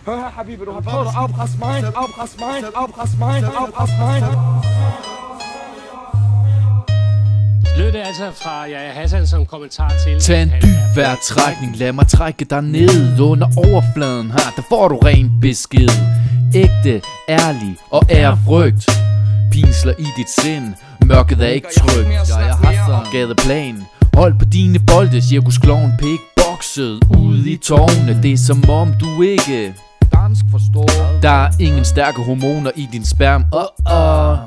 Hør her, Habibi, du har prøvet at afpresse mig. Afpresse mig. Afpresse mig. Afpresse mig. Lød det altså fra Yahya Hassan som kommentar til... Tag en dyb vejrtrækning, lad mig trække dig ned. Under overfladen her, der får du ren besked. Ægte, ærlig og ærefrygt pinsler i dit sind. Mørket er ikke trygt. Jeg har gadeplan. Hold på dine bolde, cirkuskloven pikbokset ude i tårne. Det er som om du ikke dansk forstår. Der er ingen stærke hormoner i din sperm.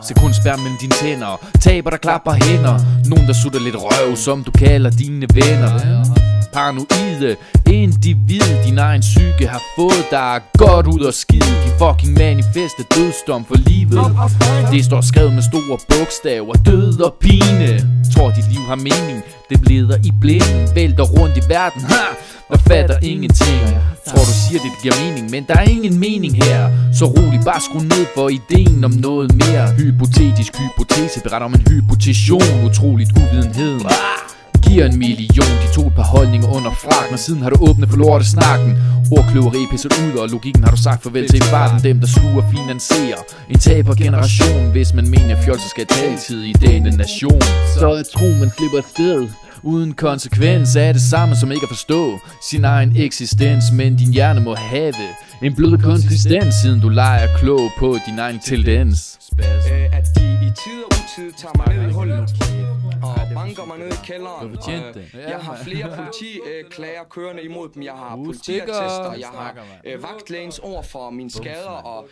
Se kun sperm mellem dine tænder. Taber der klapper hænder. Nogen der sutter lidt røv, som du kalder dine venner. Paranoide individ, din egen psyke har fået dig godt ud og skide. De fucking manifeste dødsdom for livet. Det står skrevet med store bogstaver, død og pine. Tror dit liv har mening, det leder i blinden. Vælter rundt i verden, og fatter ingenting. Tror du siger det giver mening, men der er ingen mening her. Så rolig, bare skru ned for ideen om noget mere. Hypotetisk hypotese beretter om en hypotesion. Utroligt uvidenhed giver en million. De tog et par holdninger under frakken, og siden har du åbnet for lortesnakken. Ordkløveri pisset ud, og logikken har du sagt farvel til i farten. Dem der sluger finansierer en tabergeneration. Hvis man mener fjolser skal tage tid i denne nation. Så jeg tror man slipper et sted uden konsekvens er det samme som ikke at forstå sin egen eksistens. Men din hjerne må have en blød konsistens, siden du leger klog på din egen tendens. At de i tid og utid tager mig ned i hullet og banker mig ned i kælderen. Jeg har flere politiklager kørende imod dem. Jeg har politiattester. Jeg har vagtlægens ord for mine skader og